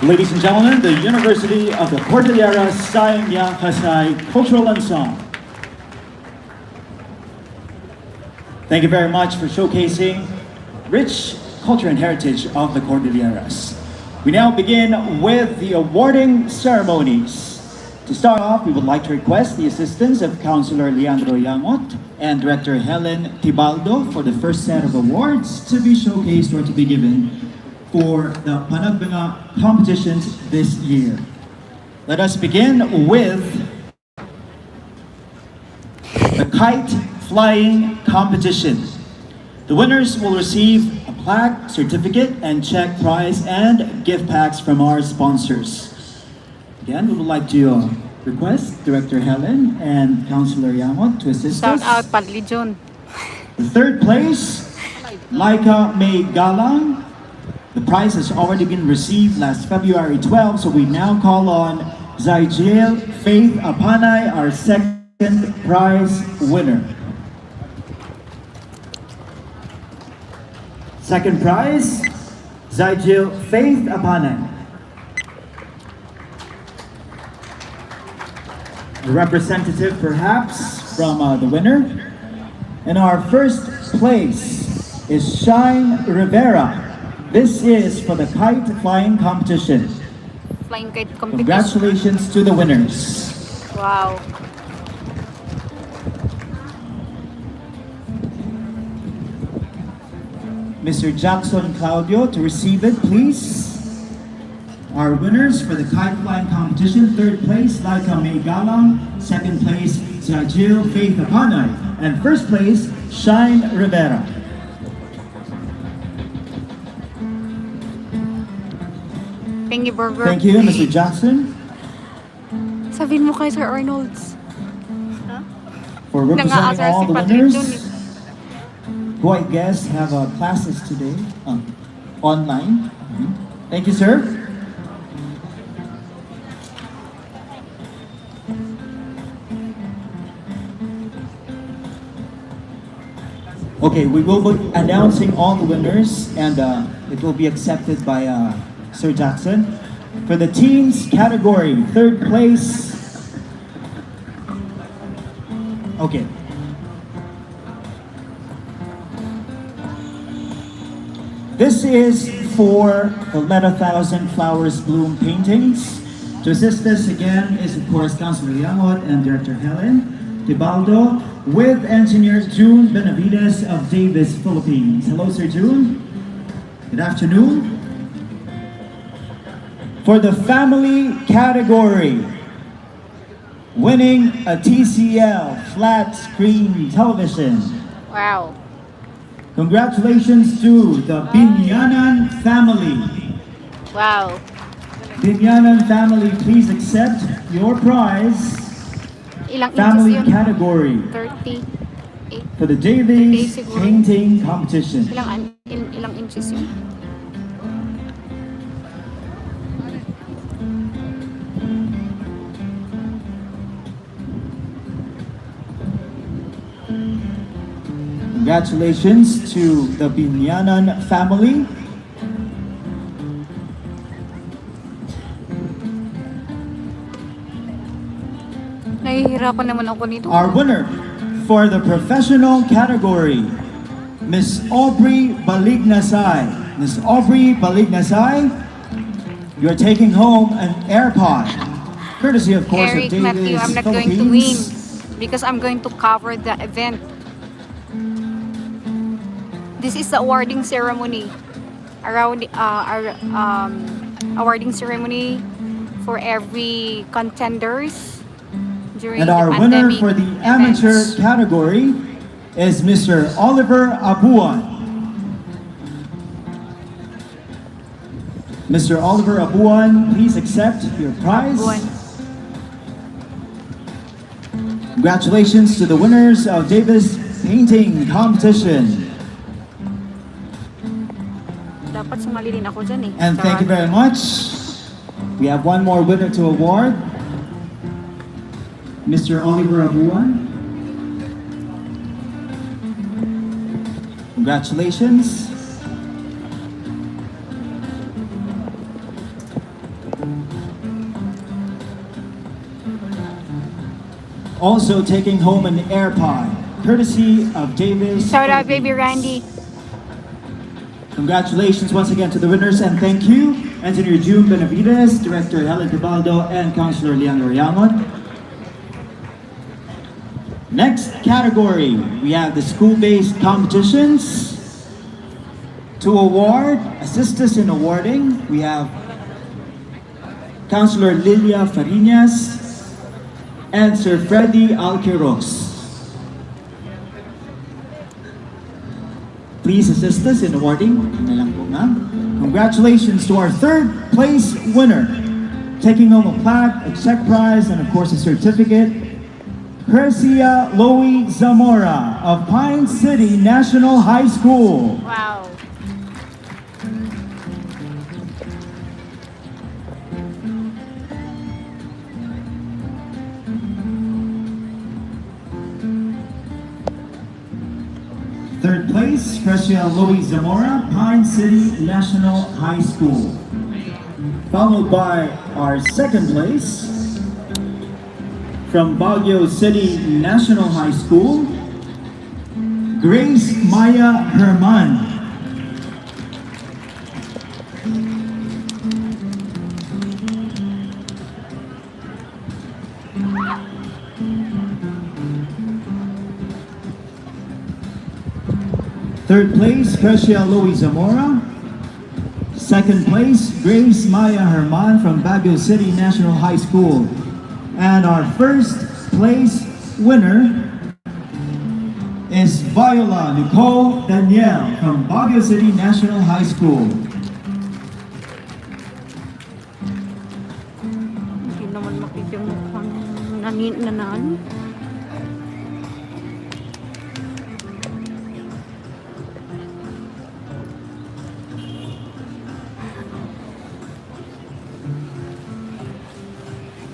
Ladies and gentlemen, the University of the Cordillera Sayang Kasai Cultural Ensemble. Thank you very much for showcasing rich culture and heritage of the Cordilleras. We now begin with the awarding ceremonies. To start off, we would like to request the assistance of Councilor Leandro Yangot and Director Helen Tibaldo for the first set of awards to be showcased or to be given for the Panagbenga competitions this year. Let us begin with the kite flying competition. The winners will receive a plaque, certificate, and check prize and gift packs from our sponsors. Again, we would like to request Director Helen and Councilor Yamot to assist Shout us. out, Padli Jun. The third place, Laika May Galang. The prize has already been received last February 12, so we now call on Zaijil Faith Apanay, our second prize winner. Second prize, Zaijil Faith Apanay. The representative perhaps from the winner. And our first place is Shine Rivera. This is for the kite flying competition. Flying kite competition. Congratulations to the winners. Wow. Mr. Jackson Claudio to receive it, please. Our winners for the kite flying competition: third place, Laika May Galang; second place, Zajil Faith Apanay; and first place, Shine Rivera. Pengy Burger. Thank you, Mr. Jackson, Sabihin mo kay Sir Arnold's. for representing Nang-aasar all si the Padri winners, Jun. who I guess have classes today online. Thank you, sir. Okay, we will be announcing all the winners, and it will be accepted by Sir Jackson. For the teens category, third place. Okay. This is for the Let a Thousand Flowers Bloom paintings. To assist us again is, of course, Councilor Yangot and Director Helen Tibaldo, with Engineer June Benavides of Davis, Philippines. Hello, Sir June. Good afternoon. For the family category, winning a TCL flat screen television. Wow. Congratulations to the Binyanan family. Wow. Binyanan family, please accept your prize. Ilang Family inches yun? category 38. for the Davies siguro. Painting Competition. Ilang inches yun? Congratulations to the Binyanan family. Nahihirapan naman ako nito. Our winner for the professional category, Miss Aubrey Balignasay. Miss Aubrey Balignasay, you're taking home an AirPod, courtesy of course Eric of Matthew, Davis, I'm not going to win Philippines. because I'm going to cover the event. This is the awarding ceremony. Awarding ceremony for every contenders during And the our winner pandemic for the amateur events. category is Mr. Oliver Abuan. Mr. Oliver Abuan, please accept your prize. Abuan. Congratulations to the winners of Davis Painting Competition. Dapat sumali din ako dyan eh. And thank you very much. We have one more winner to award. Mr. Oliver Abuan. Congratulations. Also taking home an AirPod, courtesy of Davis. Shout out, baby Randy. Congratulations once again to the winners, and thank you, Engineer June Benavides, Director Helen Tibaldo, and Councilor Leandro Yangon. Next category, we have the school-based competitions. To award, assist us in awarding, we have Councilor Lilia Farinas and Sir Freddy Alquiros. Please assist us in awarding. Congratulations to our third place winner, taking home a plaque, a check prize, and of course a certificate. Crescia Loie Zamora of Pine City National High School. Wow. Third place, Crescia Loie Zamora, Pine City National High School. Followed by our second place, from Baguio City National High School, Grace Maya Herman. Third place, Crescia Loie Zamora. Second place, Grace Maya Herman from Baguio City National High School. And our first place winner is Viola Nicole Danielle from Baguio City National High School. Hindi naman makikita yung mukhang nanan.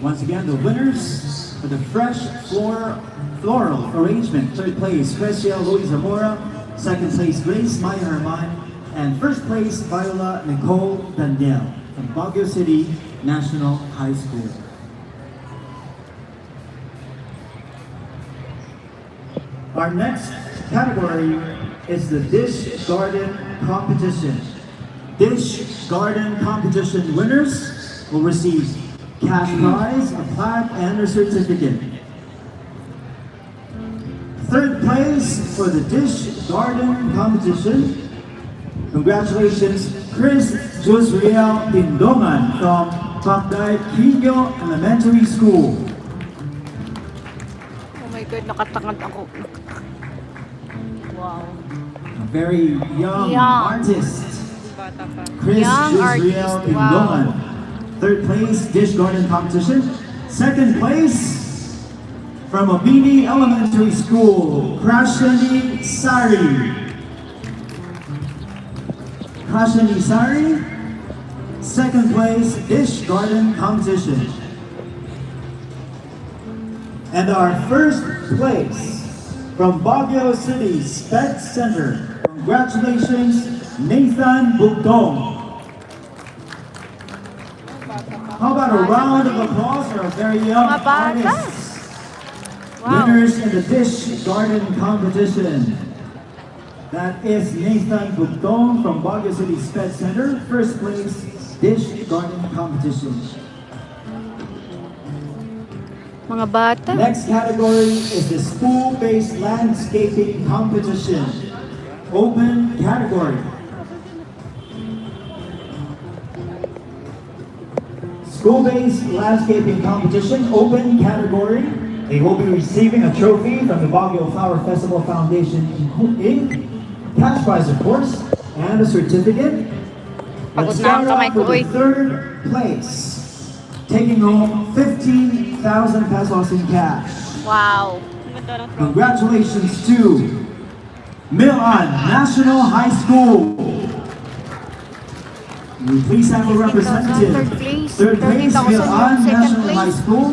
Once again, the winners for the fresh floral arrangement. Third place, Crescia Loie Zamora. Second place, Grace Maya Herman. And first place, Viola Nicole Danielle from Baguio City National High School. Our next category is the Dish Garden Competition. Dish Garden Competition winners will receive cash prize, a plaque, and a certificate. Third place for the Dish Garden Competition. Congratulations, Chris Josriel Tindongan from Pagday Quino Elementary School. Oh my God, nakatangad ako. Wow. A very young artist. Chris Young Josriel artist, Tindongan. wow. Third place, Dish Garden Competition. Second place, from Abini Elementary School, Krashani Sari. Krashani Sari. Second place, Dish Garden Competition. And our first place, from Baguio City Sped Center. Congratulations, Nathan Bugdong. How about a round of applause for our very young Mga bata. artists? Wow. Winners in the Dish Garden Competition. That is Nathan Bugdong from Baguio City Sped Center. First place, Dish Garden Competition. Mga bata. Next category is the School-Based Landscaping Competition. Open category. School-Based Landscaping Competition, open category. They will be receiving a trophy from the Baguio Flower Festival Foundation Inc. Cash prize, of course, and a certificate. Pagod Let's na ang start kamay off ko, with oy. the third place, taking home 15,000 pesos in cash. Wow. Congratulations to Milan National High School. Will you please have a representative? Third place. 30,000 Milan second National place. High School.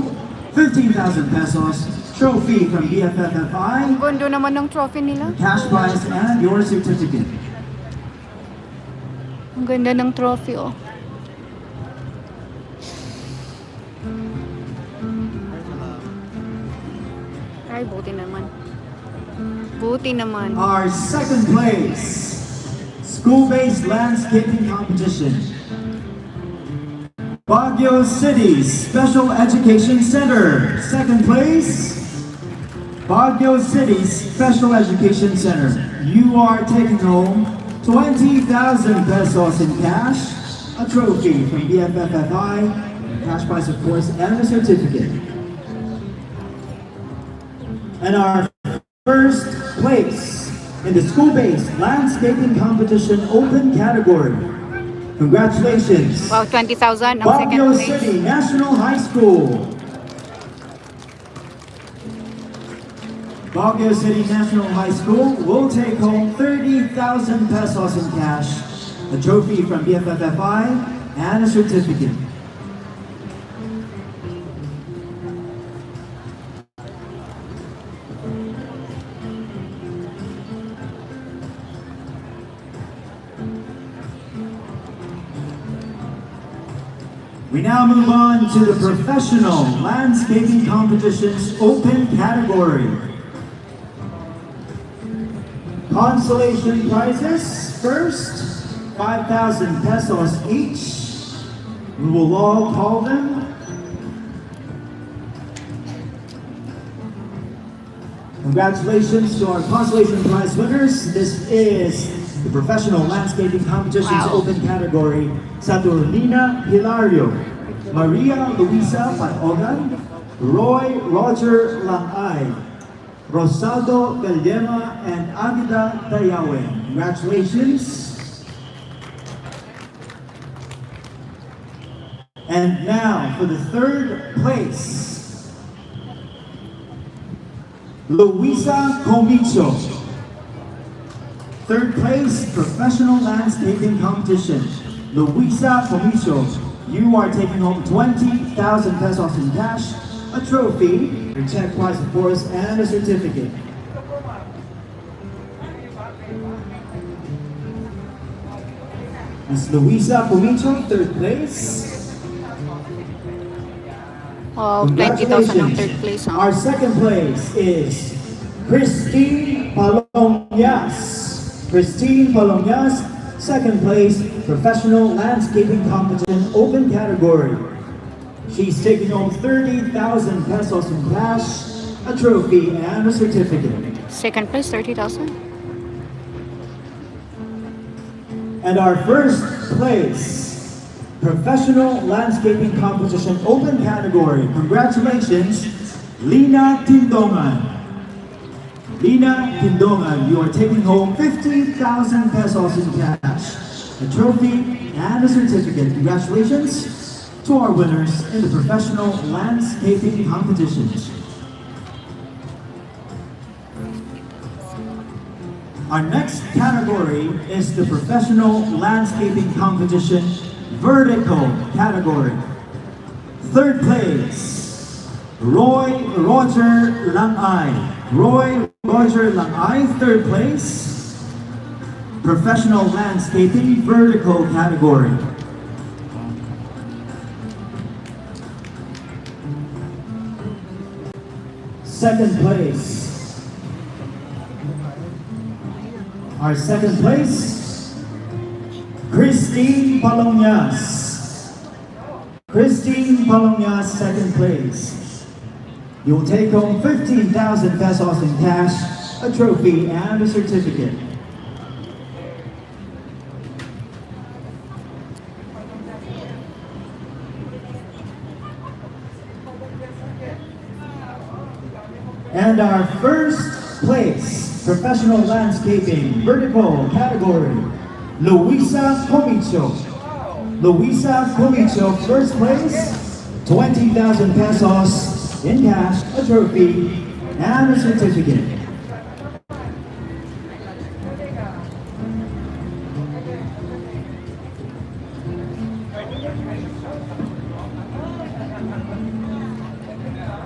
15,000 pesos. Trophy from BFFFI. Ang gondo naman ng trophy nila. Cash prize and your certificate. Ang ganda ng trophy, oh. Ay, buti naman. Buti naman. Our second place, school-based landscaping competition. Baguio City Special Education Center. Second place, Baguio City Special Education Center. You are taking home 20,000 pesos in cash, a trophy from BFFFI, cash prize of course, and a certificate. And our first place in the school-based landscaping competition open category. Congratulations. Wow, 20,000 ang second Baguio place. City National High School. Baguio City National High School will take home 30,000 pesos in cash, a trophy from BFFFI, and a certificate. We now move on to the professional landscaping competitions open category. Consolation prizes. First, 5,000 pesos each. We will all call them. Congratulations to our consolation prize winners. This is the professional landscaping competitions Wow. open category. Saturnina Hilario, Maria Luisa Panogan, Roy Roger Langay, Rosado Galdema, and Agida Dayawe. Congratulations. And now for the third place, Luisa Comicho. Third place, professional landscaping competition. Luisa Comicho, you are taking home 20,000 pesos in cash, a trophy, a check prize of course, and a certificate. Ms. Luisa Comicho, third place. Wow, 20,000 ang third place. Our second place is Christine Palomyas. Christine Palomyas, second place, professional landscaping competition open category. She's taking home 30,000 pesos in cash, a trophy, and a certificate. Second place, 30,000. And our first place, professional landscaping competition open category. Congratulations, Lina Tindongan. Lina Tindongan, you are taking home 50,000 pesos in cash, a trophy, and a certificate. Congratulations to our winners in the professional landscaping competitions. Our next category is the professional landscaping competition vertical category. Third place, Roy Roger Langay. Roy Roger Langay, third place, professional landscaping vertical category. Second place. Our second place, Christine Palomyas. Christine Palomyas, second place. You'll take home 15,000 pesos in cash, a trophy, and a certificate. And our first place, professional landscaping vertical category, Luisa Comicho. Luisa Comicho, first place, 20,000 pesos in cash, a trophy, and a certificate.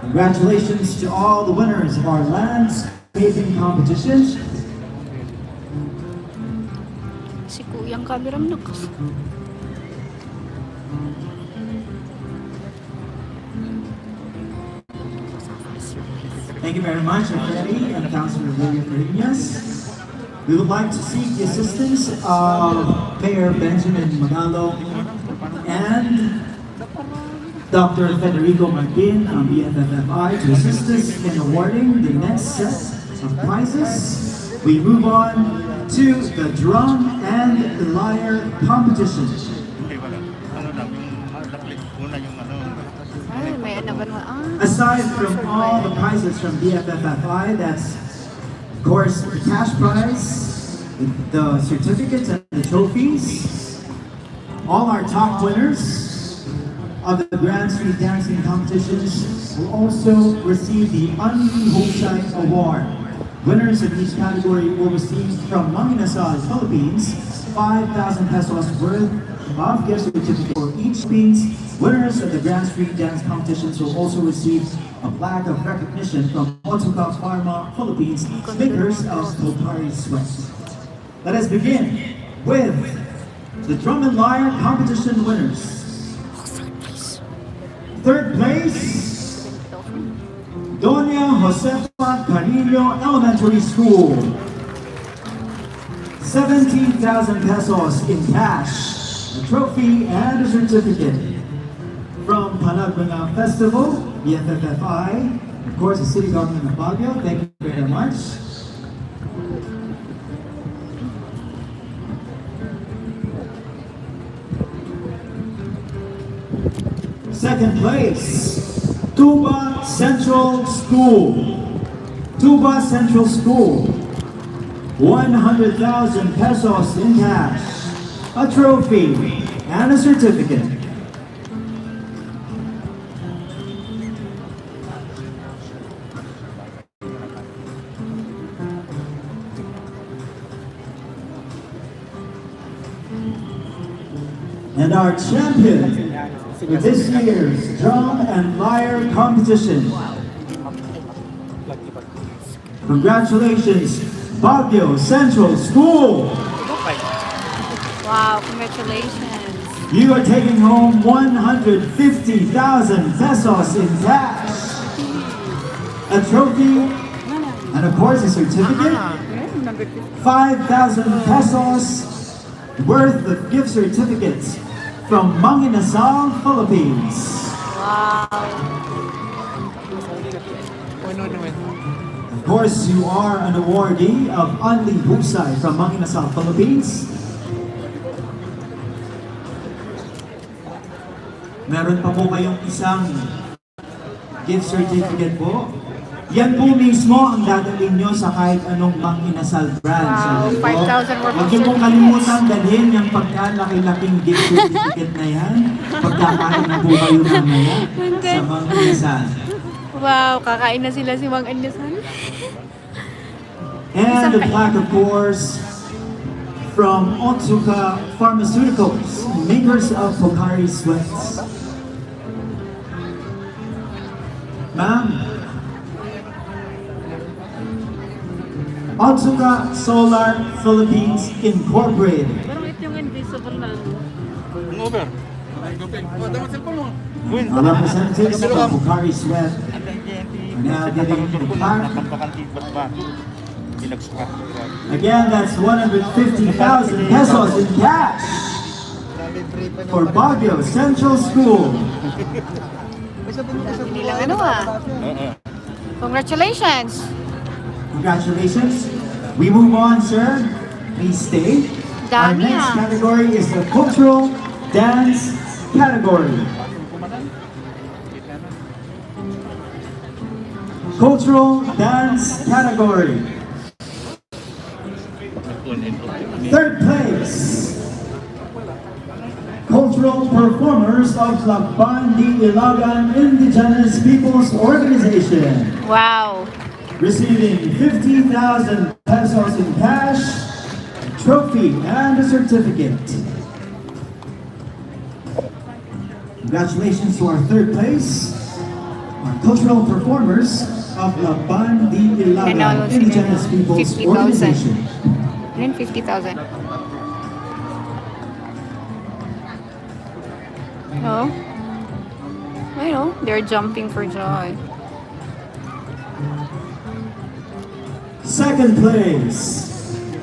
Congratulations to all the winners of our landscaping competitions. Si Kuyang kameram nakas. Thank you very much, Freddie and Councilor William Marinas. We would like to seek the assistance of Mayor Benjamin Magalo and Dr. Federico Martin from BFFFI to assist us in awarding the next set of prizes. We move on to the drum and lyre competition. Ay, may ano ba naman? Ah, Aside from all the prizes from BFFFI, that's of course the cash prize, the certificates and the trophies, all our top winners of the Grand Street Dancing competitions will also receive the Unli Hosai Award. Winners of each category will receive from Mang Inasal, Philippines, 5,000 pesos worth of gift certificate for each Philippines. Winners of the Grand Street Dance competitions will also receive a plaque of recognition from Otsuka Pharma Philippines, makers of Pocari Sweat. Let us begin with the drum and lyre competition winners. Third place, Doña Josefa Carrillo Elementary School. 17,000 pesos in cash, a trophy and a certificate from Panagbenga Festival, BFFFI, of course the City Government of Baguio. Thank you very much. Second place, Tuba Central School. Tuba Central School, 100,000 pesos in cash, a trophy, and a certificate. And our champion for this year's drum and lyre competition. Congratulations, Baguio Central School! wow, congratulations. You are taking home 150,000 pesos in cash, a trophy, and of course a certificate, 5,000 pesos worth of gift certificates from Mang Inasal, Philippines. Wow. Of course, you are an awardee of Unli Hosai from Mang Inasal, Philippines. Meron pa po kayong isang gift certificate po. Yan po mismo ang dadalhin nyo sa kahit anong Mang Inasal branch. Wow, 5,000 worth of Huwag nyo pong kalimutan dalhin yung pagkalaki-laking gift certificate na yan. Pagkakain na po kayo mamaya sa Mang Inasal. Wow, kakain na sila si Mang Inasal. And the plaque, of course, from Otsuka Pharmaceuticals, makers of Pocari Sweats. Ma'am, Otsuka Solar Philippines Incorporated. Parang ito yung invisible na. Over. Our representatives from Pocari Sweat are now getting the plaque. Again, that's 150,000 pesos in cash for Baguio Central School. Hindi lang ano ah. Congratulations. Congratulations. We move on, sir. Please stay. Our Dami next ah. category is the cultural dance category. Cultural dance category. Third place, cultural performers of Lakban di Ilagan Indigenous Peoples Organization, Wow. receiving 50,000 pesos in cash, trophy, and a certificate. Congratulations to our third place, our cultural performers of Lakban di Ilagan Nanalo sila Indigenous ng Peoples 50,000. Organization. Then 50,000. Oh. I know, they're jumping for joy. Second place,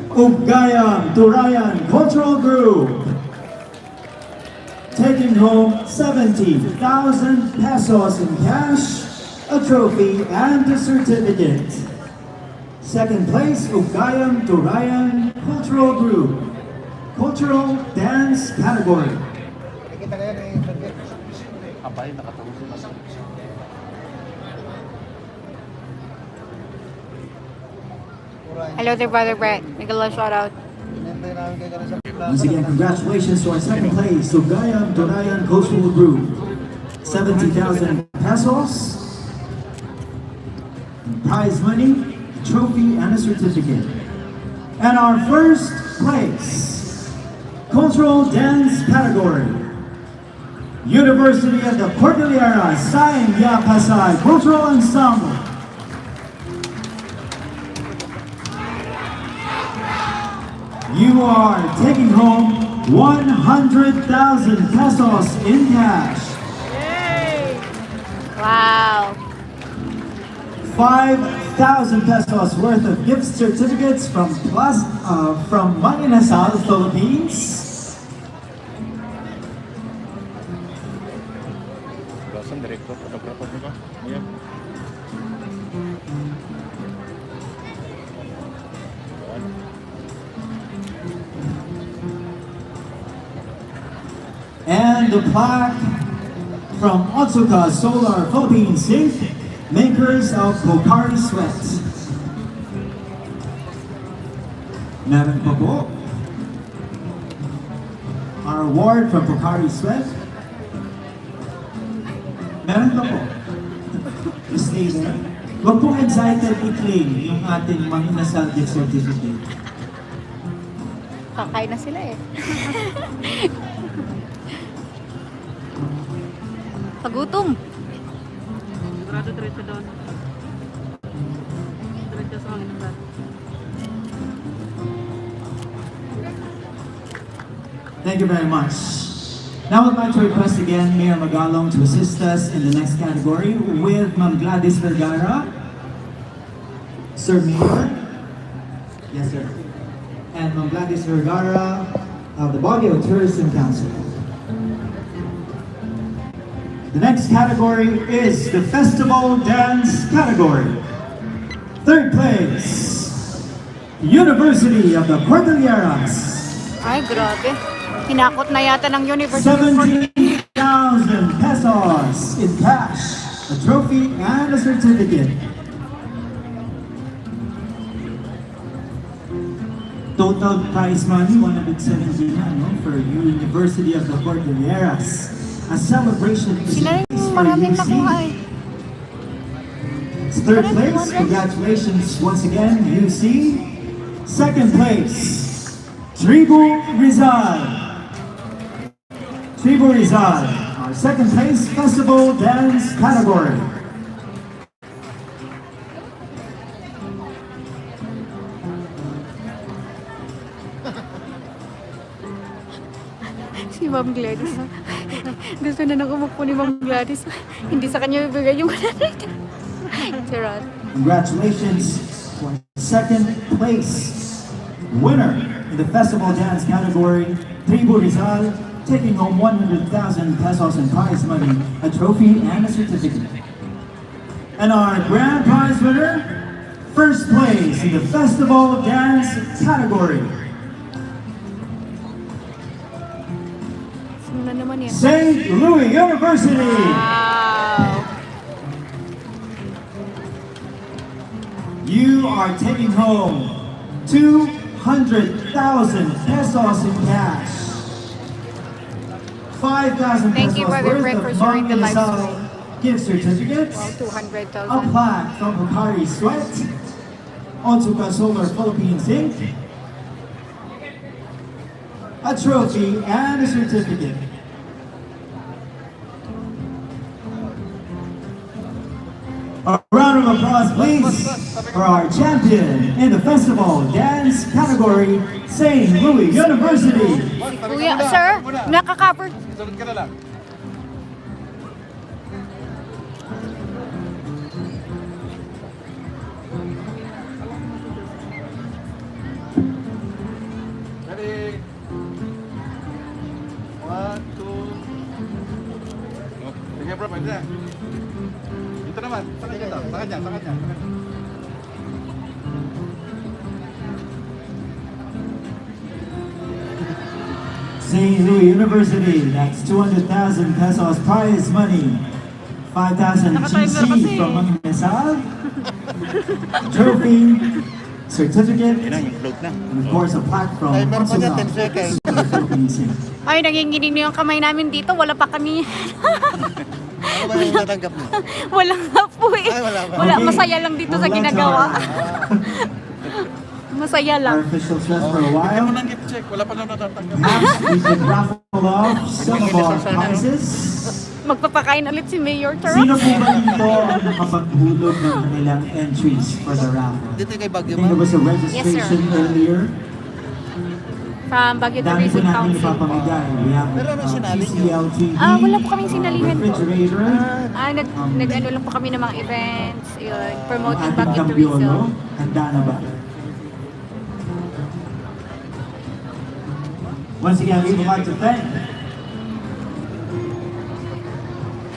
Ugayam Durayan Cultural Group, taking home 70,000 pesos in cash, a trophy, and a certificate. Second place, Ugayam Durayan Cultural Group, Cultural Dance Category. Hello there, Brother Brett. Make a little shout out. Once again, congratulations to our second place, Ugayam Durayan Cultural Group, 70,000 pesos, prize money, a trophy, and a certificate. And our first place, Cultural Dance Category, University of the Cordillera Saing Yapasay Cultural Ensemble. You are taking home 100,000 pesos in cash. Wow. 5,000 pesos worth of gift certificates from Manginasal, Philippines. And the plaque from Otsuka Solar Philippines Inc., makers of Pocari Sweat. Meron pa po our award from Pocari Sweat. Meron pa po. Stay there. Huwag pong excited i-claim yung ating Manginasal gift certificate. Kakain na sila eh. Pagutom. Sigurado diretso doon. Diretso sa Manginasal. Thank you very much. Now I'd like to request again Mayor Magalong to assist us in the next category with Ma'am Gladys Vergara. Sir Mayor. Yes, sir. And Ma'am Gladys Vergara of the Baguio Tourism Council. The next category is the Festival Dance category. Third place, University of the Cordilleras. Ay, grabe. Hinakot na yata ng University. 70,000 pesos in cash, a trophy, and a certificate. Total prize money, 170 for University of the Cordilleras. A celebration Sila is yung for maraming UC. nakuha eh. Third place, congratulations once again, UC. Second place, Tribu Rizal. Tribu Rizal, our second place festival dance category. Si Ma'am Gladys. Gusto na nang umakpo ni Ma'am Gladys. Hindi sa kanya ibigay yung 100. Charot. Congratulations for second place winner in the festival dance category, Tribu Rizal, taking home 100,000 pesos in prize money, a trophy, and a certificate. And our grand prize winner, first place in the festival dance category, Sino na naman yan? St. Louis University. Wow. You are taking home 200,000 pesos in cash. 5,000 Thank you, pesos Brother worth Brett, of for sharing the live Manginasal stream. gift certificates, Wow, a 200,000. plaque from Pocari Sweat, Otsuka Solar Philippines Inc., a trophy, and a certificate. A round of applause, please, for our champion in the festival dance category, St. Louis University. Kuya, sir, nakaka-cover. Sunod ka na lang. bro, pwede na. Dito naman, sa kanya to. Sa kanya, sa kanya. St. Louis University, that's 200,000 pesos prize money. 5,000 GC from Mang Inasal. Trophy, certificate, Yan na, yung float na. and of course a plaque from Ay, meron pa niya, Consulat 10 seconds. for the Philippines. Ay, nanginginig na yung kamay namin dito. Wala pa kami. Ano ba yung natanggap mo? Wala nga po eh. Ay, wala ba? Wala, Okay. masaya lang dito sa Well, let's ginagawa. our- Masaya Our lang. officials rest for a Bigyan mo while. ng gift check, wala pa na natatanggap. Perhaps we should raffle off some of our prizes. Magpapakain ulit si Mayor Sino Charot. po ba dito ang nakapaghulog ng kanilang entries for the raffle? Dito kay I Bagyo think there ba? was a registration earlier. From Baguio Dami po Tourism natin Council. ipapamigay. We have Pero ano sinali niyo? PCL TV, Wala po kaming sinalihan po. refrigerator, Nag-ano lang po kami ng mga events. Yun, ang promoting ating Baguio kampiyono. Tourism. Handa na ba? Once again, we would like to thank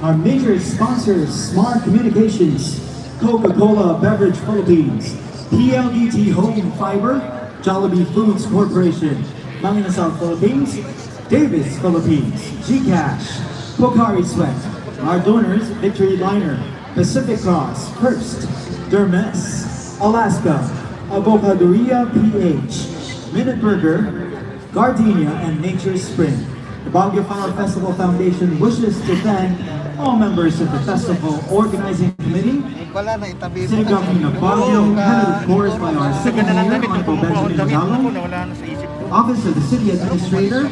our major sponsors, Smart Communications, Coca-Cola Beverage Philippines, PLDT Home Fiber, Jollibee Foods Corporation, Mang Inasal Philippines, Davis Philippines, GCash, Pocari Sweat, our donors, Victory Liner, Pacific Cross, Hearst, Dermes, Alaska, Avocadoria PH, Minute Burger, Gardenia, and Nature Spring. The Baguio Flower Festival Foundation wishes to thank all members of the festival organizing committee, Wala na, itabi mo. City Government of Baguio, headed of course by our City Ganda ng Mayor, damit, Honorable kumukuha akong Benjamin damit mo Gallo, na wala na sa isip ko. Office of the City Administrator,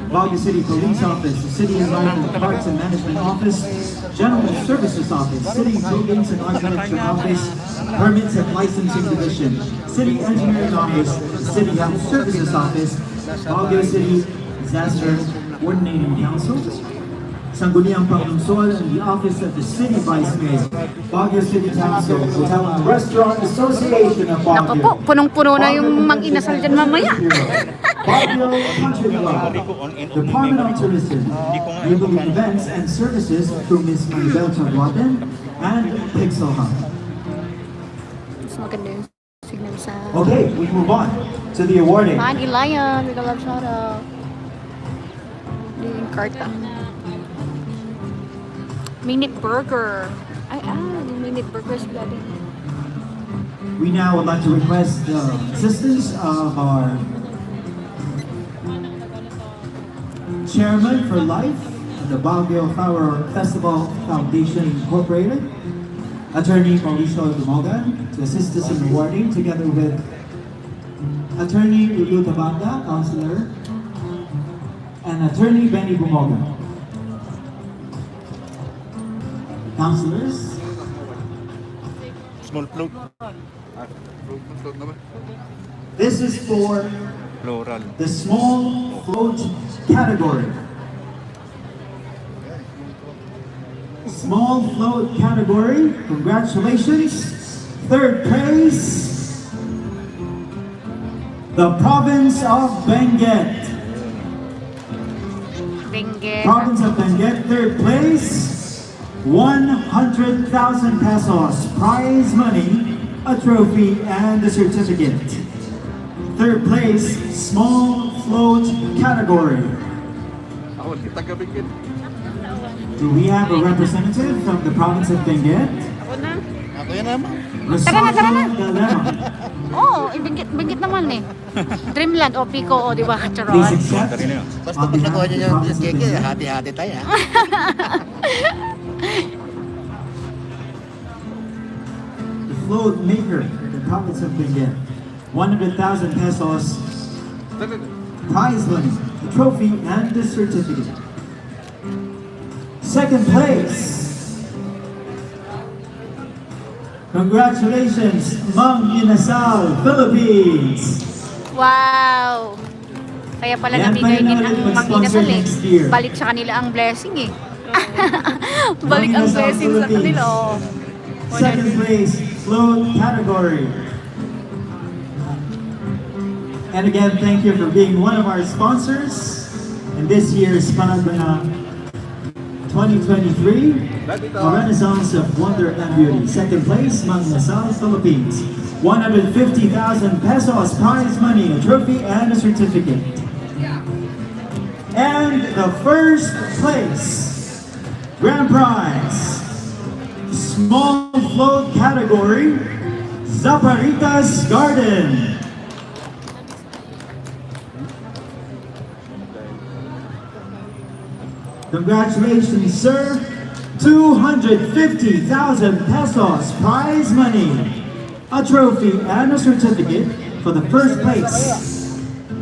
Baguio City Police Office, the City Environment Parks and Management Office, General Services Office, City Buildings and Architecture Office, Permits and Licensing Division, City Engineering Office, City Health Services Office, Baguio City Disaster Coordinating Council, Sangguniang Panglunsod, and the Office of the City Vice Mayor, Baguio City Council, Hotel and Restaurant Association of Naku Baguio. po, punong-puno na yung Mang Inasal dyan mamaya. Baguio Country Club, Department of Tourism, Jubilee Events and Services through Ms. Maribel Chaguaten, and Pixel Hub. Mas maganda yung signal sa... Okay, we move on to the awarding. Man, Ilayan, we love shout out. Yung karta. Minute Burger. Ay, yung Minute Burger sila din. We now would like to request the assistance of our Chairman for Life of the Baguio Flower Festival Foundation Incorporated, Attorney Mauricio Dumogan, to assist us in awarding, together with Attorney Lulu Tabanda, Counselor, and Attorney Benny Bumoga. Counselors, Small float. Float na ba? this is for Floral. the small float category. Small float category, congratulations. Third place, the province of Benguet. Benguet. Province of Benguet, third place, 100,000 pesos prize money, a trophy, and a certificate. Third place, small float category. Ako, kita gabigin. Do we have a representative from the province of Benguet? Ako na. Ako yan naman. Tara na. Galema. Oo, Benguet naman eh. Dreamland o Pico o di ba? Please Charot. accept. Basta on pag behalf nakuha of niyo the yung province of keke, Benguet. hati-hati tayo. The float maker, the province of Benguet. 100,000 pesos prize money, the trophy, and the certificate. Second place. Congratulations, Mang Inasal, Philippines. Wow! Kaya pala Yan namigay pa rin din naman ang yung Mang mag-sponsor Inasal eh. next year. Balik sa kanila ang blessing eh. Balik ang Inasal blessing sa Philippines. kanila oh. Second place, float category. And again, thank you for being one of our sponsors in this year's Panagbenga 2023 A Renaissance of Wonder and Beauty. Second place, Mang Lasal, Philippines. 150,000 pesos prize money, a trophy, and a certificate. And the first place, grand prize, small float category, Zaparitas Garden. Congratulations, sir. 250,000 pesos prize money, a trophy, and a certificate for the first place.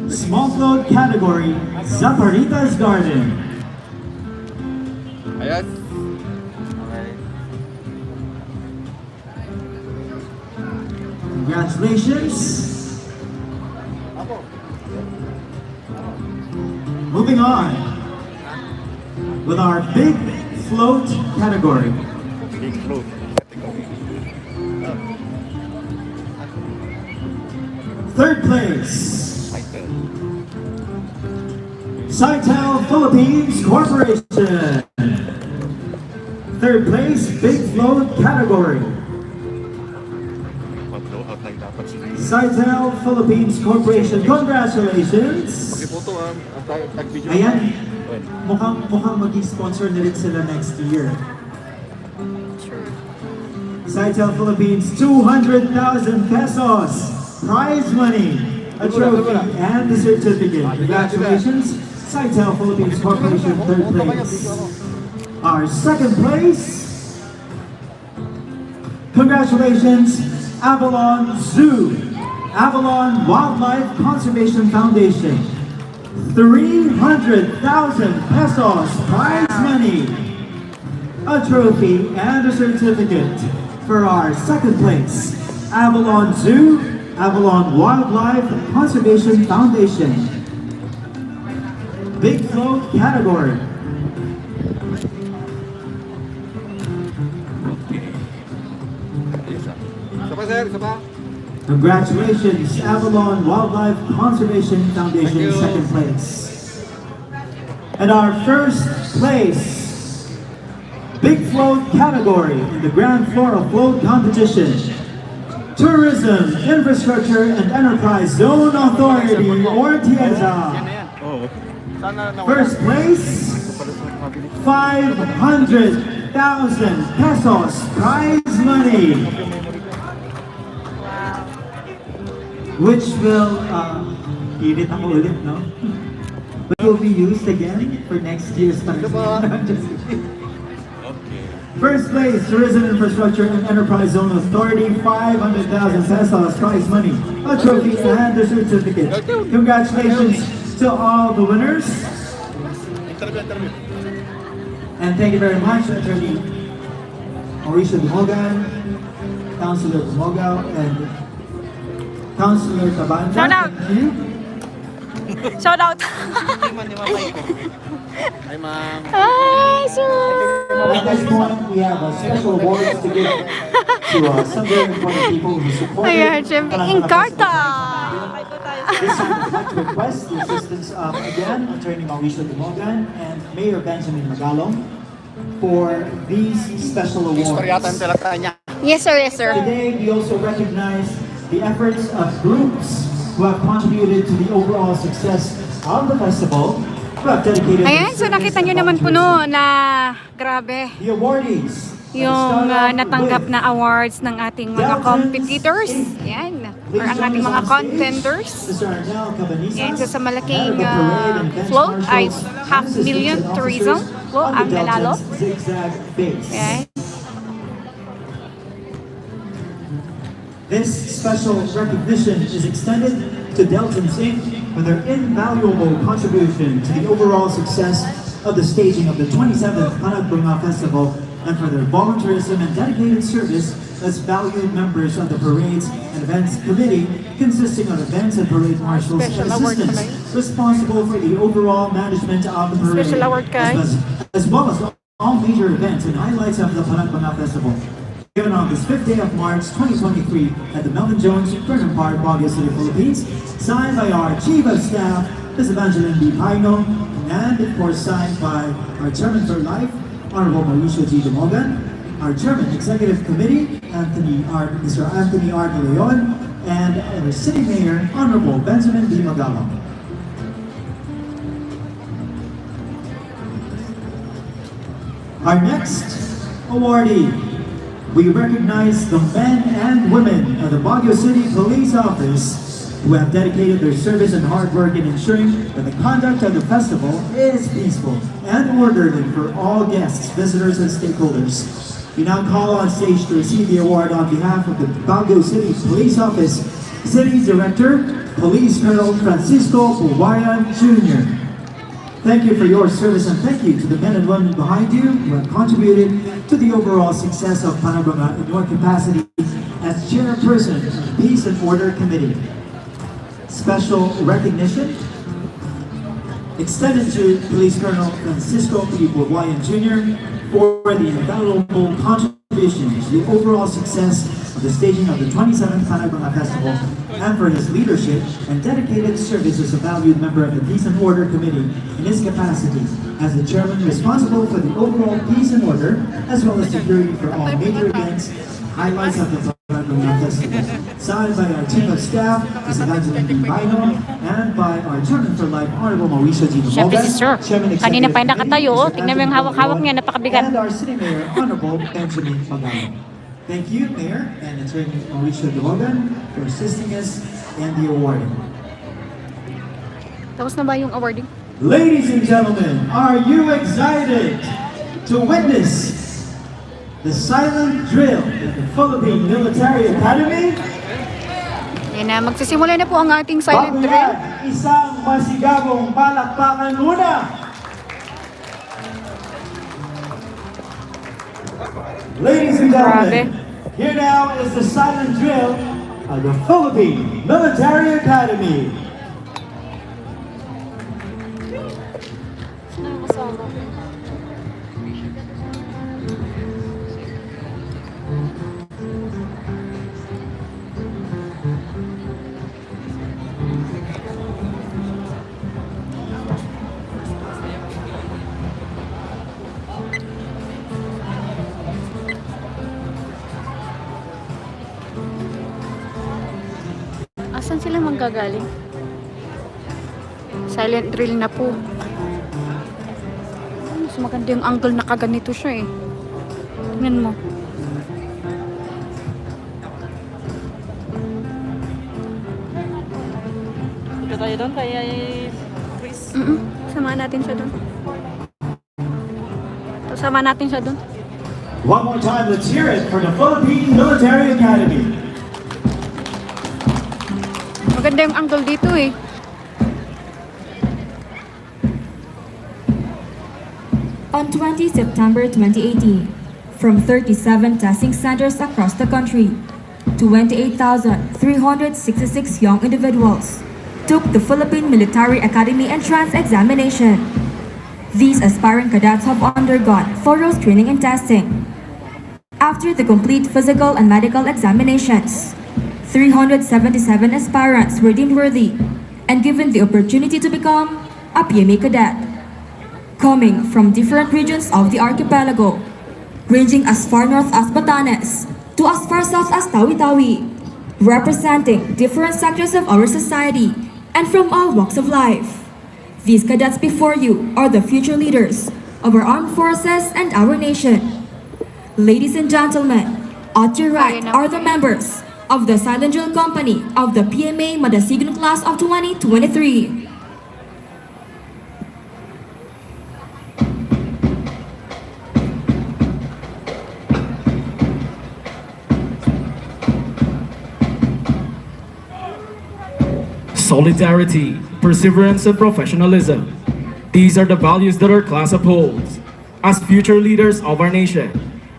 Small float category, Zaparitas Garden. Ayan. Okay. Congratulations. Moving on with our big float category. Big float. Third place, Saitel Philippines Corporation. Third place, big float category, Mag-blowout lang dapat sila. Saitel Philippines Corporation. Congratulations. Photo tag-video. Ayan, mukhang mag-sponsor na rin sila next year. True. Saitel Philippines, 200,000 pesos prize money, a trophy, and a certificate. Congratulations, Saitel Philippines Corporation, third place. Our second place, congratulations, Avalon Zoo, Avalon Wildlife Conservation Foundation. 300,000 pesos prize money, a trophy, and a certificate for our second place, Avalon Zoo, Avalon Wildlife Conservation Foundation. Big float category. Isa pa, sir. Isa pa. Congratulations, Avalon Wildlife Conservation Foundation, Thank you. second place. And our first place, big float category in the Grand Floral Float Competition, Tourism, Infrastructure, and Enterprise Zone Authority, or TIEZA. Oo. Sana nawala. First place, 500,000 pesos prize money, which will, irit ako ulit, no? But will be used again for next year's time. Okay. First place, Tourism, Infrastructure, and Enterprise Zone Authority, 500,000 pesos prize money, a trophy, and a certificate. Congratulations to all the winners. Interview. And thank you very much, Attorney Mauricio Dumogan, Councilor Dumogao, and Councilor Tabanja. Shout out. Thank you. Shout out. Hi, ma'am. Hi, sir. At this point, we have a special awards to give to some very important people who supported Ayan, syempre, Encarta. This time, I'd like to request the assistance of, again, Attorney Mauricio Dumogan and Mayor Benjamin Magalong for these special awards. Yes, sir. Yes, sir. Today, we also recognize the efforts of groups who have contributed to the overall success of the festival, who have dedicated Ayan, so nakita nyo naman po no na grabe the awardees. yung natanggap na awards ng ating mga competitors. Ayan. Or ang ating mga contenders. Ayan, so sa malaking float ay 500,000 tourism float ang nanalo. Ayan. This special recognition is extended to Deltons Inc. for their invaluable contribution to the overall success of the staging of the 27th Panagbenga Festival and for their volunteerism and dedicated service as valued members of the Parades and Events Committee, consisting of events and parade marshals and Special award assistants responsible for the overall management of the parade, Special award kay as well as all major events and highlights of the Panagbenga Festival. Given on this 5th day of March 2023 at the Melvin Jones Burnham Park, Baguio City, Philippines, signed by our Chief of Staff, Ms. Evangeline B. Paino, and of course signed by our Chairman for Life, Honorable Mauricio G. Demogan, our Chairman Executive Committee, Mr. Anthony R. De Leon, and our City Mayor, Honorable Benjamin D. Magalong. Our next awardee, we recognize the men and women of the Baguio City Police Office who have dedicated their service and hard work in ensuring that the conduct of the festival is peaceful and orderly for all guests, visitors, and stakeholders. We now call on stage to receive the award on behalf of the Baguio City Police Office, City Director, Police Colonel Francisco Buwayan Jr. Thank you for your service and thank you to the men and women behind you who have contributed to the overall success of Panagbenga in your capacity as Chairperson of the Peace and Order Committee. Special recognition extended to Police Colonel Francisco P. Buwayan Jr. for the invaluable contribution to the overall success of the staging of the 27th Panagbenga Festival and for his leadership and dedicated service as a valued member of the Peace and Order Committee in his capacity as the chairman responsible for the overall peace and order as well as security for all major events, highlights of the Panagbenga Festival. Signed by our team of staff, Mr. Benjamin D. Magalong, and by our Chairman for Life, Honorable Mauricio G. Siyempre si Sir. Chairman Kanina pa yung Executive nakatayo. Committee, Tingnan mo yung hawak-hawak niya. Napakabigat. and our City Mayor, Honorable Benjamin Magalong. Thank you, Mayor and Attorney Mauricio Duogan, for assisting us in the awarding. Tapos na ba yung awarding? Ladies and gentlemen, are you excited to witness the silent drill at the Philippine Military Academy? Yan na, magsisimula na po ang ating silent Bago drill. yan, isang masigabong palakpakan muna. Ladies and gentlemen, here now is the silent drill of the Philippine Military Academy. Asan sila manggagaling? Silent drill na po. Mas maganda yung angle na kaganito siya eh. Tingnan mo. Punta tayo doon kaya Chris. Samahan natin siya doon. Samahan natin siya doon. One more time, let's hear it for the Philippine Military Academy. Maganda yung angle dito eh. On 20 September 2018, from 37 testing centers across the country, 28,366 young individuals took the Philippine Military Academy entrance examination. These aspiring cadets have undergone thorough screening and testing. After the complete physical and medical examinations, 377 aspirants were deemed worthy and given the opportunity to become a PMA cadet. Coming from different regions of the archipelago, ranging as far north as Batanes to as far south as Tawi-Tawi, representing different sectors of our society and from all walks of life. These cadets before you are the future leaders of our armed forces and our nation. Ladies and gentlemen, at your right are the members of the Silent Drill Company of the PMA Madasigno Class of 2023. Solidarity, perseverance, and professionalism. These are the values that our class upholds. As future leaders of our nation,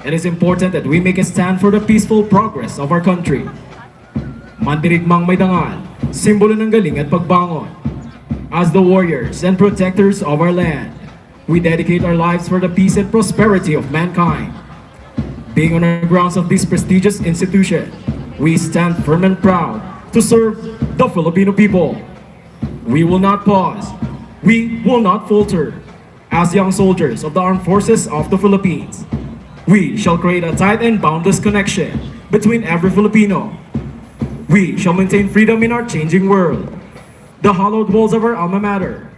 it is important that we make a stand for the peaceful progress of our country. Mandirigmang may dangal, simbolo ng galing at pagbangon. As the warriors and protectors of our land, we dedicate our lives for the peace and prosperity of mankind. Being on the grounds of this prestigious institution, we stand firm and proud to serve the Filipino people. We will not pause. We will not falter. As young soldiers of the Armed Forces of the Philippines, we shall create a tight and boundless connection between every Filipino. We shall maintain freedom in our changing world. The hallowed walls of our alma mater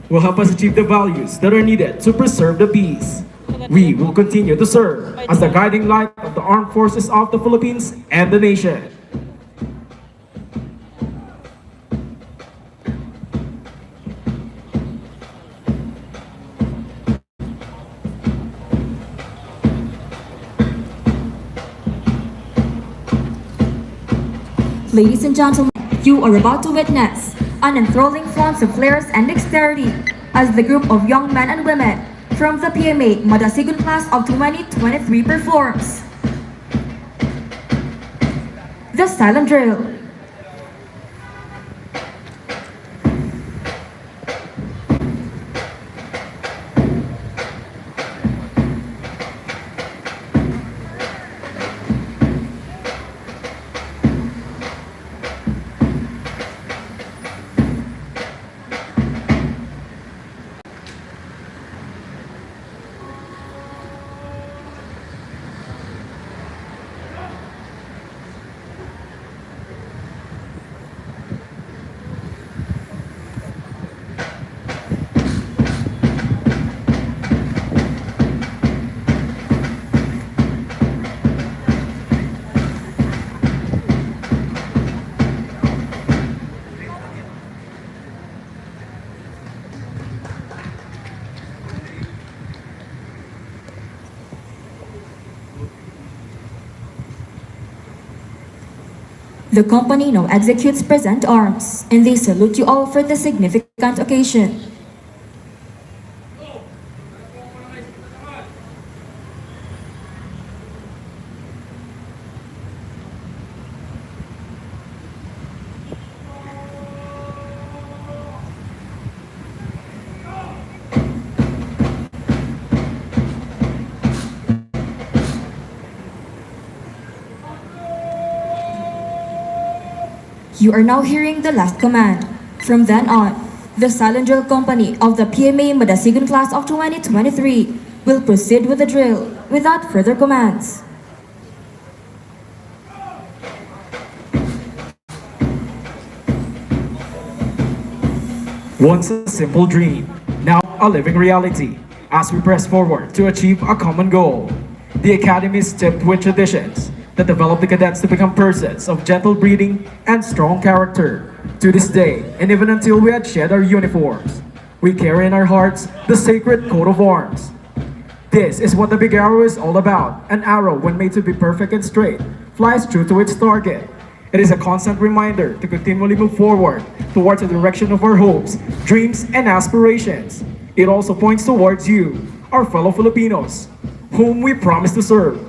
will help us achieve the values that are needed to preserve the peace. We will continue to serve as the guiding light of the Armed Forces of the Philippines and the nation. Ladies and gentlemen, you are about to witness an enthralling flaunt of flares and dexterity as the group of young men and women from the PMA Madasigun class of 2023 performs the silent drill. The company now executes present arms, and they salute you all for the significant occasion. You are now hearing the last command. From then on, the silent drill company of the PMA Madasigun class of 2023 will proceed with the drill without further commands. Once a simple dream, now a living reality, as we press forward to achieve a common goal. The Academy is tipped with traditions that develop the cadets to become persons of gentle breeding and strong character. To this day, and even until we had shed our uniforms, we carry in our hearts the sacred coat of arms. This is what the big arrow is all about. An arrow, when made to be perfect and straight, flies true to its target. It is a constant reminder to continually move forward towards the direction of our hopes, dreams, and aspirations. It also points towards you, our fellow Filipinos, whom we promise to serve.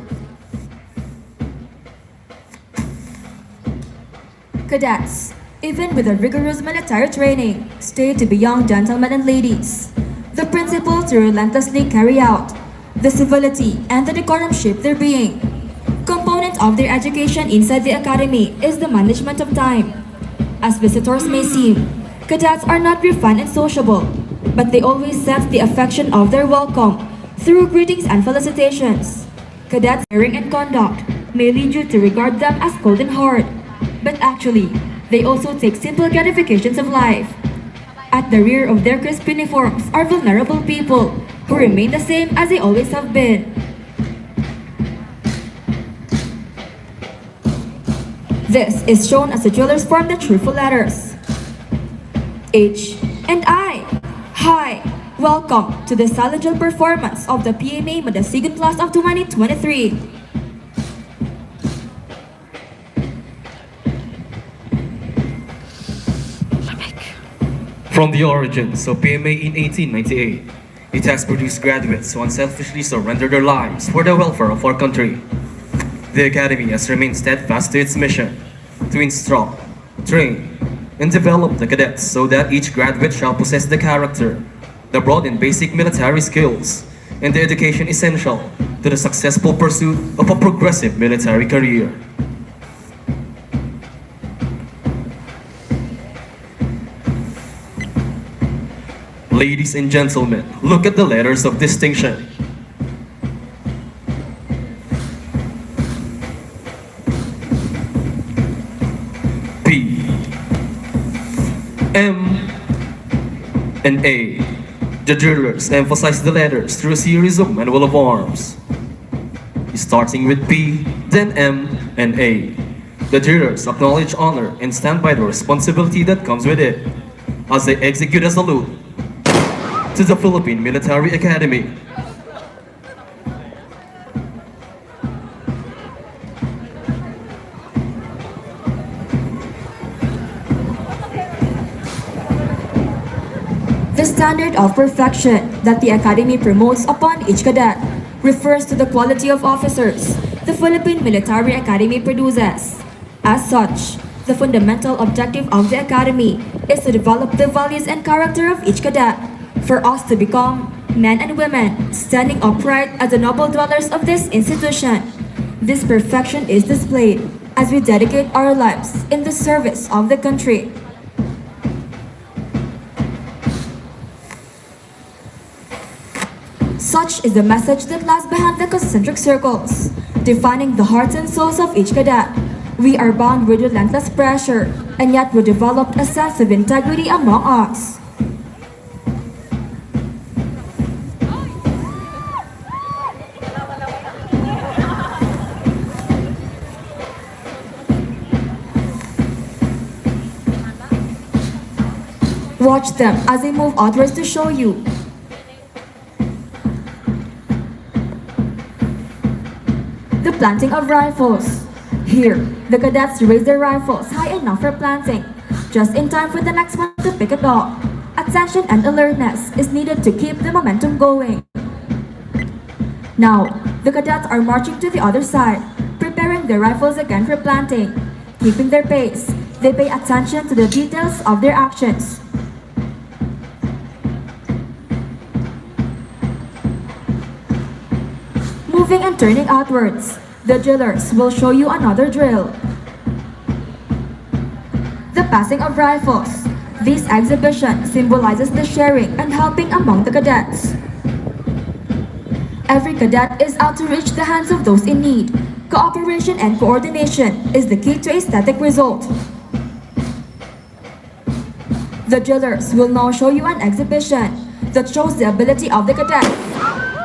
Cadets, even with a rigorous military training, stay to be young gentlemen and ladies. The principles to relentlessly carry out, the civility and the decorum shape their being. Component of their education inside the academy is the management of time. As visitors may seem, cadets are not refined and sociable, but they always sense the affection of their welcome through greetings and felicitations. Cadets' bearing and conduct may lead you to regard them as cold and hard, but actually, they also take simple gratifications of life. At the rear of their crisp uniforms are vulnerable people who remain the same as they always have been. This is shown as the drillers form the truthful letters H and I. Hi, welcome to the silent drill performance of the PMA Madasigun class of 2023. From the origins of PMA in 1898, it has produced graduates who unselfishly surrender their lives for the welfare of our country. The Academy has remained steadfast to its mission to instruct, train, and develop the cadets so that each graduate shall possess the character, the broad and basic military skills, and the education essential to the successful pursuit of a progressive military career. Ladies and gentlemen, look at the letters of distinction. P, M, and A. The drillers emphasize the letters through a series of manual of arms. Starting with P, then M, and A. The drillers acknowledge honor and stand by the responsibility that comes with it as they execute a salute to the Philippine Military Academy. The standard of perfection that the Academy promotes upon each cadet refers to the quality of officers the Philippine Military Academy produces. As such, the fundamental objective of the Academy is to develop the values and character of each cadet for us to become men and women standing upright as the noble dwellers of this institution. This perfection is displayed as we dedicate our lives in the service of the country. Such is the message that lies behind the concentric circles, defining the hearts and souls of each cadet. We are bound with relentless pressure, and yet we developed a sense of integrity among us. Watch them as they move outwards to show you. The planting of rifles. Here, the cadets raise their rifles high enough for planting, just in time for the next one to pick it up. Attention and alertness is needed to keep the momentum going. Now, the cadets are marching to the other side, preparing their rifles again for planting. Keeping their pace, they pay attention to the details of their actions. Moving and turning outwards, the drillers will show you another drill. The passing of rifles. This exhibition symbolizes the sharing and helping among the cadets. Every cadet is out to reach the hands of those in need. Cooperation and coordination is the key to aesthetic result. The drillers will now show you an exhibition that shows the ability of the cadets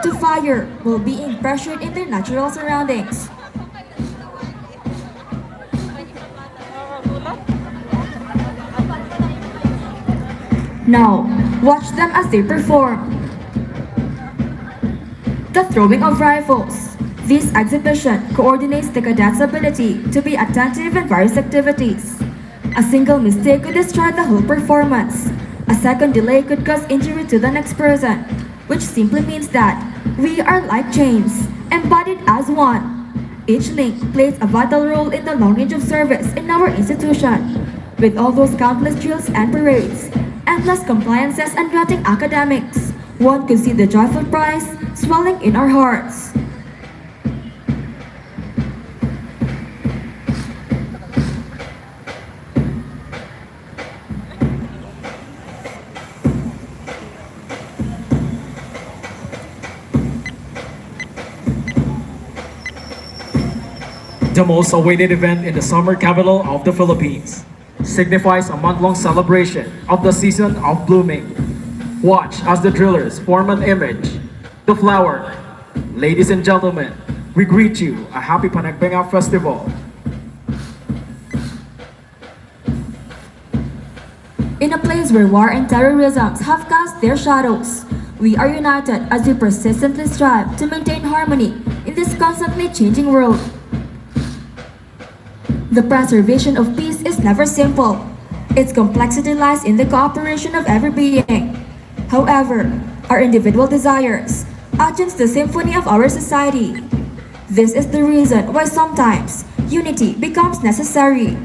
to fire while being pressured in their natural surroundings. Now, watch them as they perform. The throwing of rifles. This exhibition coordinates the cadets' ability to be attentive in various activities. A single mistake could destroy the whole performance. A second delay could cause injury to the next person, which simply means that we are like chains, embodied as one. Each link plays a vital role in the long range of service in our institution. With all those countless drills and parades, endless compliances and granting academics, one could see the joyful prize swelling in our hearts. The most awaited event in the summer capital of the Philippines signifies a month-long celebration of the season of blooming. Watch as the drillers form an image, the flower. Ladies and gentlemen, we greet you a happy Panagbenga festival. In a place where war and terrorism have cast their shadows, we are united as we persistently strive to maintain harmony in this constantly changing world. The preservation of peace is never simple. Its complexity lies in the cooperation of every being. However, our individual desires attune the symphony of our society. This is the reason why sometimes unity becomes necessary.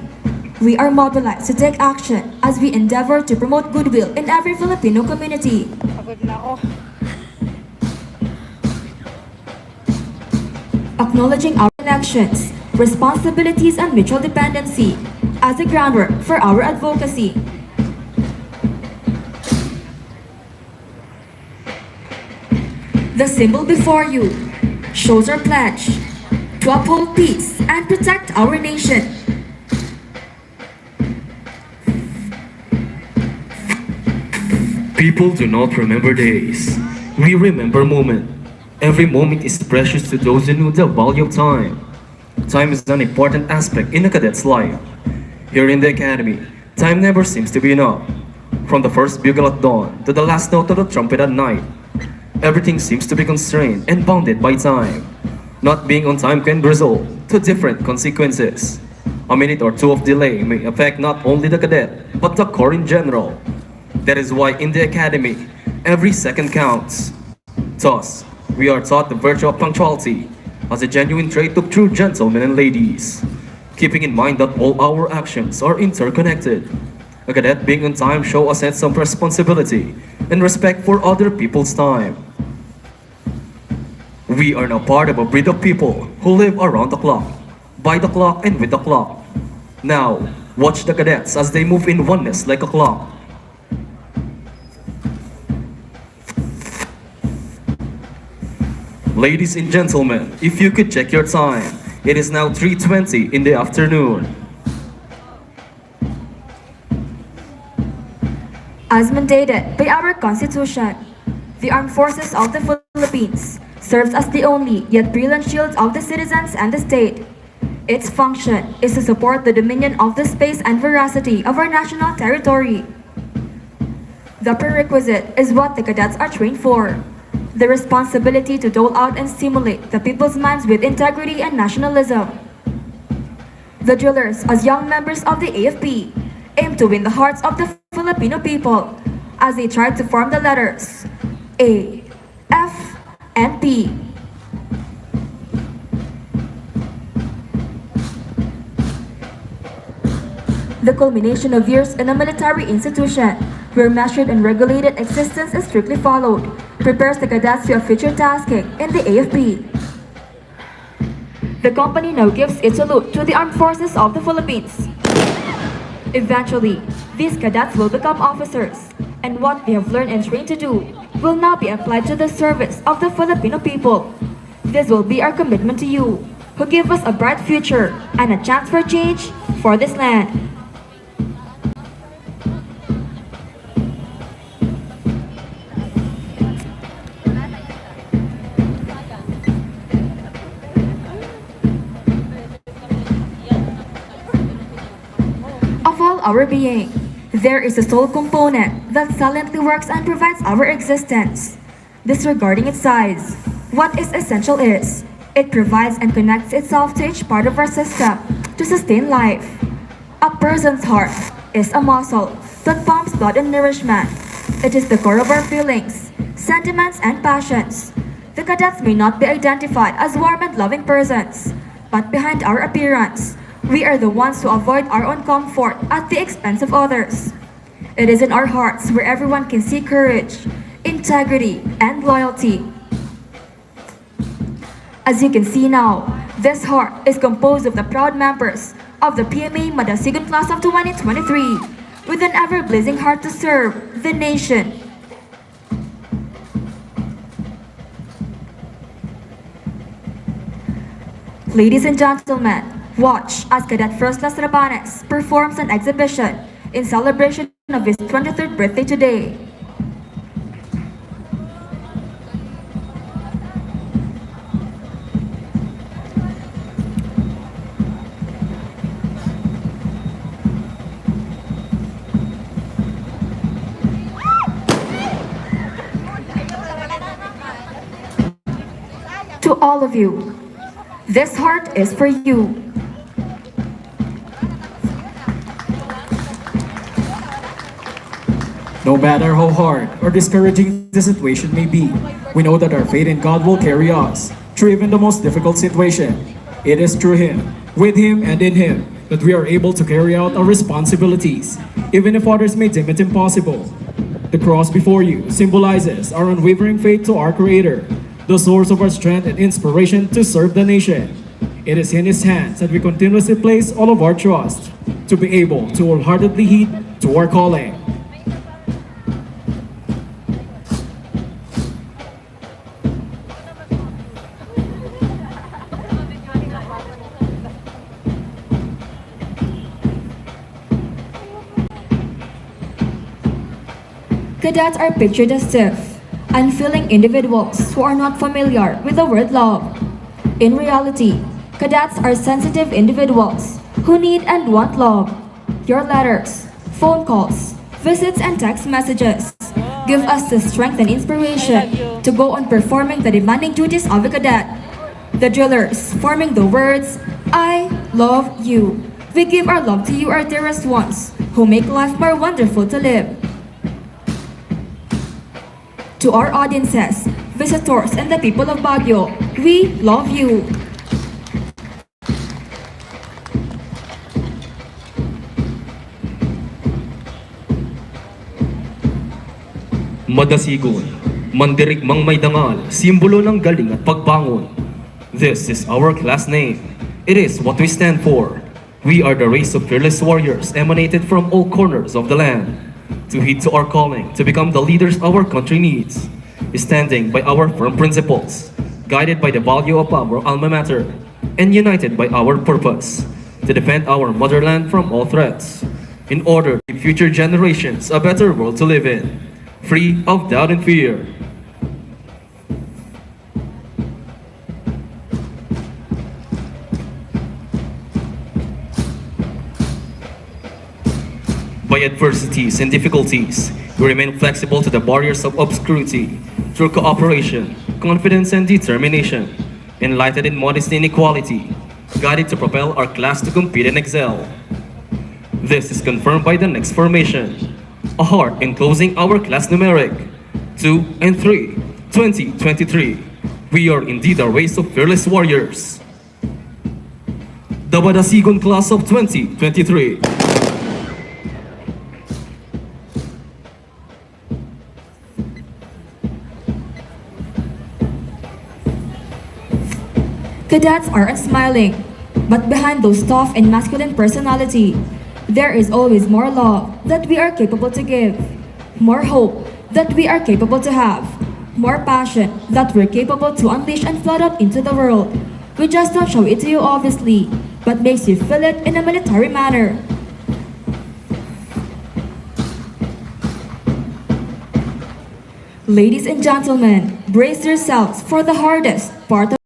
We are mobilized to take action as we endeavor to promote goodwill in every Filipino community. Pagod na ako. Acknowledging our connections, responsibilities, and mutual dependency as a groundwork for our advocacy. The symbol before you shows our pledge to uphold peace and protect our nation. People do not remember days. We remember moment. Every moment is precious to those who know the value of time. Time is an important aspect in a cadet's life. Here in the academy, time never seems to be enough. From the first bugle at dawn to the last note of the trumpet at night, everything seems to be constrained and bounded by time. Not being on time can result to different consequences. A minute or two of delay may affect not only the cadet, but the corps in general. That is why in the academy, every second counts. Thus, we are taught the virtue of punctuality as a genuine trait of true gentlemen and ladies, keeping in mind that all our actions are interconnected. A cadet being on time shows a sense of responsibility and respect for other people's time. We are now part of a breed of people who live around the clock, by the clock and with the clock. Now, watch the cadets as they move in oneness like a clock. Ladies and gentlemen, if you could check your time, it is now 3:20 in the afternoon. As mandated by our Constitution, the Armed Forces of the Philippines serves as the only yet brilliant shield of the citizens and the state. Its function is to support the dominion of the space and veracity of our national territory. The prerequisite is what the cadets are trained for: the responsibility to dole out and stimulate the people's minds with integrity and nationalism. The drillers, as young members of the AFP, aim to win the hearts of the Filipino people as they try to form the letters A, F, and P. The culmination of years in a military institution where measured and regulated existence is strictly followed prepares the cadets for a future tasking in the AFP. The company now gives its salute to the Armed Forces of the Philippines. Eventually, these cadets will become officers, and what they have learned and trained to do will now be applied to the service of the Filipino people. This will be our commitment to you, who give us a bright future and a chance for change for this land. Of all our being, there is a soul component that silently works and provides our existence. Disregarding its size, what is essential is, it provides and connects itself to each part of our system to sustain life. A person's heart is a muscle that pumps blood and nourishment. It is the core of our feelings, sentiments, and passions. The cadets may not be identified as warm and loving persons, but behind our appearance, we are the ones who avoid our own comfort at the expense of others. It is in our hearts where everyone can see courage, integrity, and loyalty. As you can see now, this heart is composed of the proud members of the PMA Madasigan class of 2023, with an ever-blazing heart to serve the nation. Ladies and gentlemen, watch as Cadet First Class Rabanes performs an exhibition in celebration of his 23rd birthday today. To all of you, this heart is for you. No matter how hard or discouraging the situation may be, we know that our faith in God will carry us through even the most difficult situation. It is through Him, with Him, and in Him that we are able to carry out our responsibilities, even if others may deem it impossible. The cross before you symbolizes our unwavering faith to our Creator, the source of our strength and inspiration to serve the nation. It is in His hands that we continuously place all of our trust to be able to wholeheartedly heed to our calling. cadets are pictured as stiff, unfeeling individuals who are not familiar with the word love. In reality, cadets are sensitive individuals who need and want love. Your letters, phone calls, visits, and text messages give us the strength and inspiration to go on performing the demanding duties of a cadet. The drillers forming the words, I love you. We give our love to you, our dearest ones, who make life more wonderful to live. To our audiences, visitors, and the people of Baguio, we love you. Madasigon, mandirigmang may dangal, simbolo ng galing at pagbangon. This is our class name. It is what we stand for. We are the race of fearless warriors emanated from all corners of the land. To heed to our calling, to become the leaders our country needs. Standing by our firm principles, guided by the value of our alma mater, and united by our purpose, to defend our motherland from all threats, in order to give future generations a better world to live in, free of doubt and fear. By adversities and difficulties, we remain flexible to the barriers of obscurity through cooperation, confidence, and determination, enlightened in modesty and equality, guided to propel our class to compete and excel. This is confirmed by the next formation, a heart enclosing our class numeric 2 and 3, 2023. We are indeed a race of fearless warriors. The Badasigon class of 2023. Cadets are unsmiling, but behind those tough and masculine personality, there is always more love that we are capable to give, more hope that we are capable to have, more passion that we're capable to unleash and flood out into the world. We just don't show it to you obviously, but makes you feel it in a military manner. Ladies and gentlemen, brace yourselves for the hardest part of